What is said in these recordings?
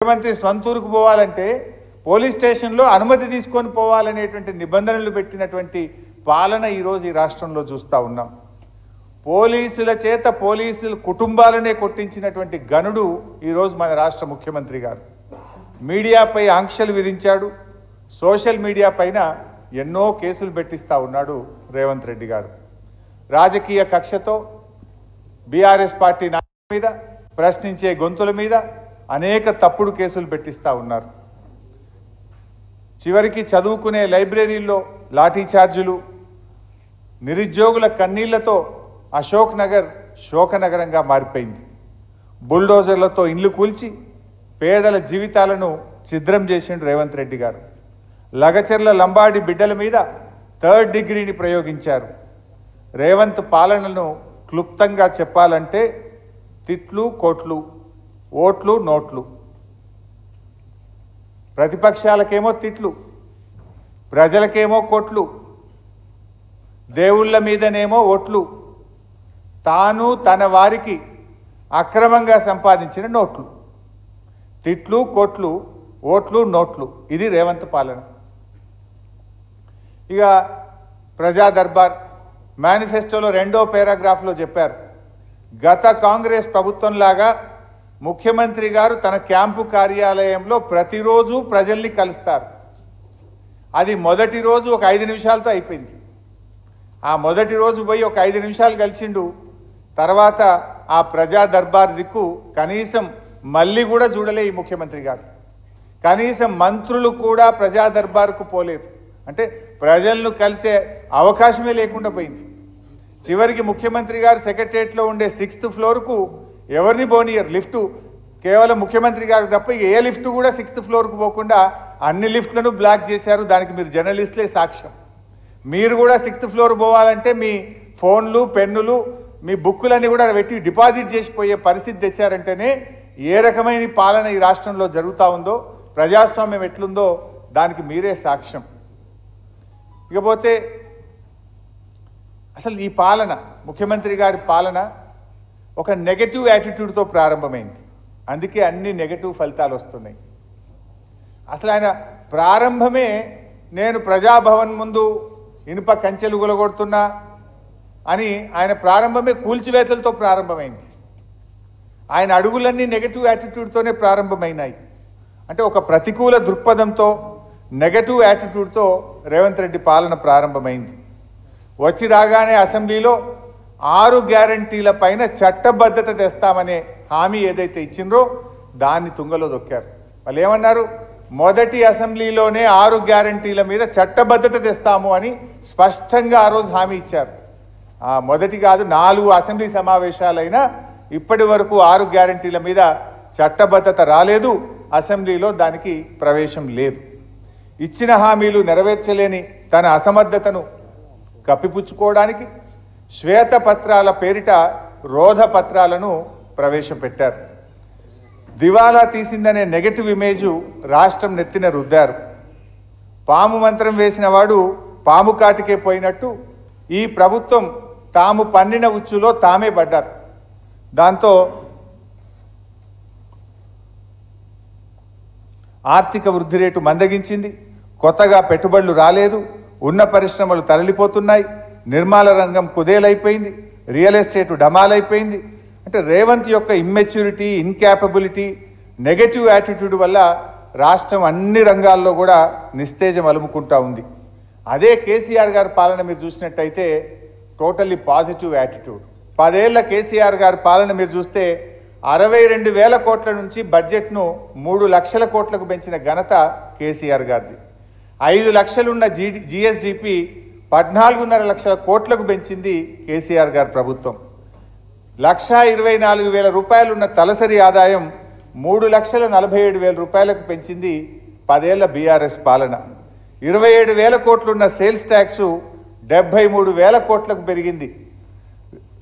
ముఖ్యమంత్రి స్వంతూరుకు పోవాలంటే పోలీస్ స్టేషన్లో అనుమతి తీసుకొని పోవాలనేటువంటి నిబంధనలు పెట్టినటువంటి పాలన ఈరోజు ఈ రాష్ట్రంలో చూస్తూ ఉన్నాం. పోలీసుల చేత పోలీసుల కుటుంబాలనే కొట్టించినటువంటి గనుడు ఈరోజు మన రాష్ట్ర ముఖ్యమంత్రి గారు. మీడియాపై ఆంక్షలు విధించాడు. సోషల్ మీడియా పైన ఎన్నో కేసులు పెట్టిస్తూ ఉన్నాడు రేవంత్ రెడ్డి గారు. రాజకీయ కక్షతో బీఆర్ఎస్ పార్టీ నాయకుల మీద, ప్రశ్నించే గొంతుల మీద అనేక తప్పుడు కేసులు పెట్టిస్తూ ఉన్నారు. చివరికి చదువుకునే లైబ్రరీల్లో లాఠీ చార్జీలు, నిరుద్యోగుల కన్నీళ్లతో అశోక్ నగర్ శోకనగరంగా మారిపోయింది. బుల్డోజర్లతో ఇండ్లు కూల్చి పేదల జీవితాలను ఛిద్రం చేసిండు రేవంత్ రెడ్డి గారు. లగచెర్ల లంబాడి బిడ్డల మీద 3rd డిగ్రీని ప్రయోగించారు. రేవంత్ పాలనను క్లుప్తంగా చెప్పాలంటే తిట్లు కోట్లు, ఓట్లు నోట్లు. ప్రతిపక్షాలకేమో తిట్లు, ప్రజలకేమో కోట్లు, దేవుళ్ళ మీదనేమో ఓట్లు, తాను తన వారికి అక్రమంగా సంపాదించిన నోట్లు. తిట్లు కోట్లు, ఓట్లు నోట్లు. ఇది రేవంత్ పాలన. ఇక ప్రజా దర్బార్ మేనిఫెస్టోలో 2వ పారాగ్రాఫ్లో చెప్పారు, గత కాంగ్రెస్ ప్రభుత్వంలాగా ముఖ్యమంత్రి గారు తన క్యాంపు కార్యాలయంలో ప్రతిరోజు ప్రజల్ని కలుస్తారు. అది మొదటి రోజు ఒక 5 నిమిషాలతో అయిపోయింది. ఆ మొదటి రోజు పోయి ఒక 5 నిమిషాలు కలిసిండు. తర్వాత ఆ ప్రజా దర్బార్ దిక్కు కనీసం మళ్ళీ కూడా చూడలే ఈ ముఖ్యమంత్రి గారు. కనీసం మంత్రులు కూడా ప్రజా దర్బార్కు పోలేదు. అంటే ప్రజలను కలిసే అవకాశమే లేకుండా పోయింది. చివరికి ముఖ్యమంత్రి గారు సెక్రటరియట్లో ఉండే 6th ఫ్లోర్కు ఎవరిని పోనీయరు. లిఫ్టు కేవలం ముఖ్యమంత్రి గారు తప్ప ఏ లిఫ్ట్ కూడా 6th ఫ్లోర్కు పోకుండా అన్ని లిఫ్ట్లను బ్లాక్ చేశారు. దానికి మీరు జర్నలిస్టులే సాక్ష్యం. మీరు కూడా 6th ఫ్లోర్ పోవాలంటే మీ ఫోన్లు, పెన్నులు, మీ బుక్కులన్నీ కూడా పెట్టి డిపాజిట్ చేసిపోయే పరిస్థితి తెచ్చారంటేనే ఏ రకమైన పాలన ఈ రాష్ట్రంలో జరుగుతూ ఉందో, ప్రజాస్వామ్యం ఎట్లుందో దానికి మీరే సాక్ష్యం. ఇకపోతే అసలు ఈ పాలన, ముఖ్యమంత్రి గారి పాలన ఒక నెగటివ్ యాటిట్యూడ్తో ప్రారంభమైంది. అందుకే అన్ని నెగటివ్ ఫలితాలు వస్తున్నాయి. అసలు ఆయన ప్రారంభమే నేను ప్రజాభవన్ ముందు ఇనుప కంచెలు గులగొడుతున్నా అని ఆయన ప్రారంభమే కూల్చివేతలతో ప్రారంభమైంది. ఆయన అడుగులన్నీ నెగటివ్ యాటిట్యూడ్తోనే ప్రారంభమైనాయి. అంటే ఒక ప్రతికూల దృక్పథంతో, నెగటివ్ యాటిట్యూడ్తో రేవంత్ రెడ్డి పాలన ప్రారంభమైంది. వచ్చి రాగానే అసెంబ్లీలో 6 గ్యారంటీల పైన చట్టబద్ధత తెస్తామనే హామీ ఏదైతే ఇచ్చిండ్రో దాన్ని తుంగలో దొక్కారు. వాళ్ళు ఏమన్నారు, మొదటి అసెంబ్లీలోనే 6 గ్యారంటీల మీద చట్టబద్ధత తెస్తాము అని స్పష్టంగా ఆ రోజు హామీ ఇచ్చారు. మొదటి కాదు, 4 అసెంబ్లీ సమావేశాలైనా ఇప్పటి వరకు 6 గ్యారంటీల మీద చట్టబద్ధత రాలేదు. అసెంబ్లీలో దానికి ప్రవేశం లేదు. ఇచ్చిన హామీలు నెరవేర్చలేని తన అసమర్థతను కప్పిపుచ్చుకోవడానికి శ్వేతపత్రాల పేరిట రోధ పత్రాలను ప్రవేశపెట్టారు. దివాలా తీసిందనే నెగటివ్ ఇమేజు రాష్ట్రం నెత్తిన రుద్దారు. పాము మంత్రం వేసిన వాడు పాము కాటికే పోయినట్టు ఈ ప్రభుత్వం తాము పన్నిన ఉచ్చులో తామే పడ్డారు. దాంతో ఆర్థిక వృద్ధి రేటు మందగించింది. కొత్తగా పెట్టుబడులు రాలేదు. ఉన్న పరిశ్రమలు తరలిపోతున్నాయి. నిర్మాణ రంగం కుదేలైపోయింది. Real estate డమాలైపోయింది. అంటే రేవంత్ యొక్క ఇమ్మెచ్యూరిటీ, ఇన్క్యాపబిలిటీ, నెగటివ్ యాటిట్యూడ్ వల్ల రాష్ట్రం అన్ని రంగాల్లో కూడా నిస్తేజం అలుముకుంటా ఉంది. అదే కేసీఆర్ గారి పాలన మీరు చూసినట్టయితే టోటల్లీ పాజిటివ్ యాటిట్యూడ్. 10 ఏళ్ల కేసీఆర్ గారి పాలన మీరు చూస్తే 62,000 కోట్ల నుంచి బడ్జెట్ను 3 లక్షల కోట్లకు పెంచిన ఘనత కేసీఆర్ గారిది. 5 లక్షలున్న జిఎస్డిపి 14.5 లక్షల కోట్లకు పెంచింది కేసీఆర్ గారి ప్రభుత్వం. 1,24,000 రూపాయలున్న తలసరి ఆదాయం 3,47,000 రూపాయలకు పెంచింది 10 ఏళ్ల బీఆర్ఎస్ పాలన. 27,000 కోట్లున్న సేల్స్ ట్యాక్స్ 73,000 కోట్లకు పెరిగింది.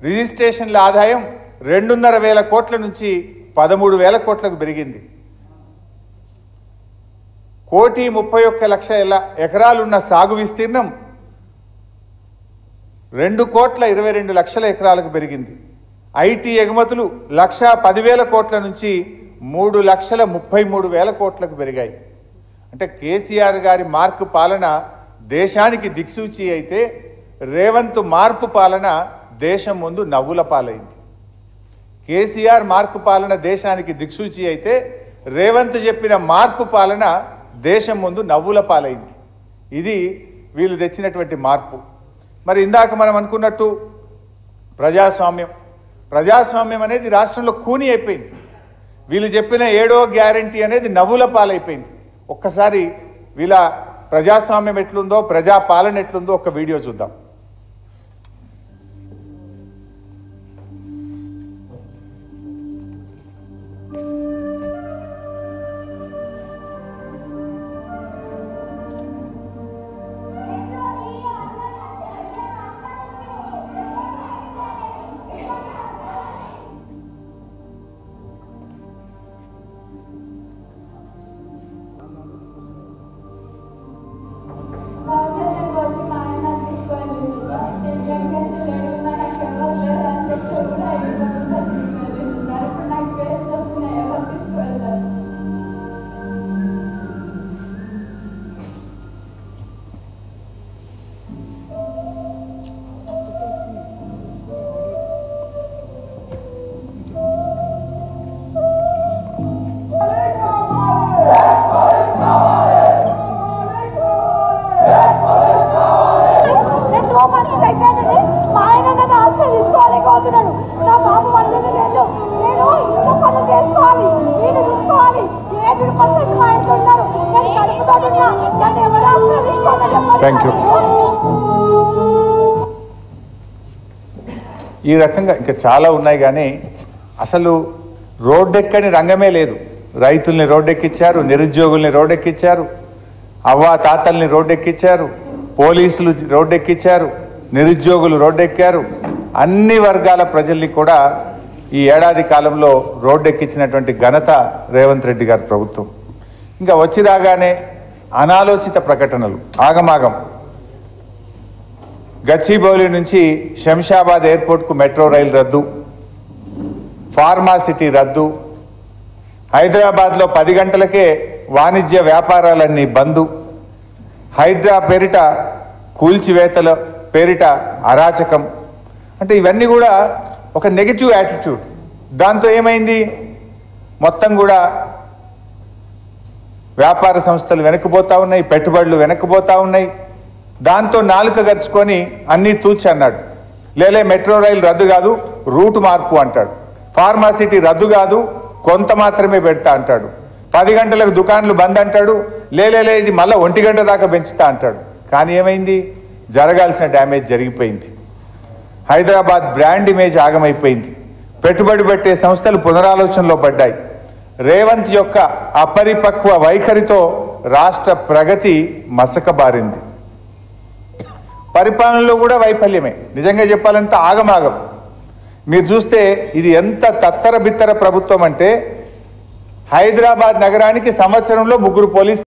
రిజిస్ట్రేషన్ల ఆదాయం 2,500 కోట్ల నుంచి 13,000 కోట్లకు పెరిగింది. 1,31,00,000 ఎకరాలున్న సాగు విస్తీర్ణం 2,22,00,000 ఎకరాలకు పెరిగింది. ఐటీ ఎగుమతులు 1,10,000 కోట్ల నుంచి 3,33,000 కోట్లకు పెరిగాయి. అంటే కేసీఆర్ గారి మార్కు పాలన దేశానికి దిక్సూచి అయితే రేవంత్ మార్పు పాలన దేశం ముందు నవ్వుల పాలైంది. కేసీఆర్ మార్పు పాలన దేశానికి దిక్సూచి అయితే రేవంత్ చెప్పిన మార్పు పాలన దేశం ముందు నవ్వుల పాలైంది. ఇది వీళ్ళు తెచ్చినటువంటి మార్పు. మరి ఇందాక మనం అనుకున్నట్టు ప్రజాస్వామ్యం అనేది రాష్ట్రంలో కూని అయిపోయింది. వీళ్ళు చెప్పిన 7వ గ్యారంటీ అనేది నవ్వుల పాలైపోయింది. ఒక్కసారి వీళ్ళ ప్రజాస్వామ్యం ఎట్లుందో, ప్రజాపాలన ఎట్లుందో ఒక వీడియో చూద్దాం. Thank you. ఈ రకంగా ఇంకా చాలా ఉన్నాయి, కానీ అసలు రోడ్డెక్కని రంగమే లేదు. రైతుల్ని రోడ్డెక్కించారు, నిరుద్యోగుల్ని రోడ్డెక్కించారు, అవ్వా తాతల్ని రోడ్డెక్కించారు, పోలీసులు రోడ్డెక్కించారు, నిరుద్యోగులు రోడ్డెక్కారు. అన్ని వర్గాల ప్రజల్ని కూడా ఈ ఏడాది కాలంలో రోడ్డెక్కించినటువంటి ఘనత రేవంత్ రెడ్డి గారి ప్రభుత్వం. ఇంకా వచ్చి రాగానే అనాలోచిత ప్రకటనలు, ఆగమాగం. గచ్చిబౌలి నుంచి శంషాబాద్ ఎయిర్పోర్ట్కు మెట్రో రైలు రద్దు, ఫార్మా సిటీ రద్దు, హైదరాబాద్లో 10 గంటలకే వాణిజ్య వ్యాపారాలన్నీ బందు, హైడ్రా పేరిట కూల్చివేతల పేరిట అరాచకం. అంటే ఇవన్నీ కూడా ఒక నెగిటివ్ యాటిట్యూడ్. దాంతో ఏమైంది, మొత్తం కూడా వ్యాపార సంస్థలు వెనక్కిపోతూ ఉన్నాయి, పెట్టుబడులు వెనక్కిపోతూ ఉన్నాయి. దాంతో నాలుక గరుచుకొని అన్నీ తూచి అన్నాడు. లేలే మెట్రో రైలు రద్దు కాదు, రూట్ మార్పు అంటాడు. ఫార్మాసిటీ రద్దు కాదు, కొంత మాత్రమే పెడతా అంటాడు. 10 గంటలకు దుకాణాలు బంద్ అంటాడు. లేలే ఇది మళ్ళీ 1 గంట దాకా పెంచుతా అంటాడు. కానీ ఏమైంది, జరగాల్సిన డ్యామేజ్ జరిగిపోయింది. హైదరాబాద్ బ్రాండ్ ఇమేజ్ ఆగమైపోయింది. పెట్టుబడి పెట్టే సంస్థలు పునరాలోచనలో పడ్డాయి. రేవంత్ యొక్క అపరిపక్వ వైఖరితో రాష్ట్ర ప్రగతి మసకబారింది. పరిపాలనలో కూడా వైఫల్యమే. నిజంగా చెప్పాలంటే ఆగమాగం. మీరు చూస్తే ఇది ఎంత తత్తర బిత్తర ప్రభుత్వం అంటే, హైదరాబాద్ నగరానికి సంవత్సరంలో 3 పోలీస్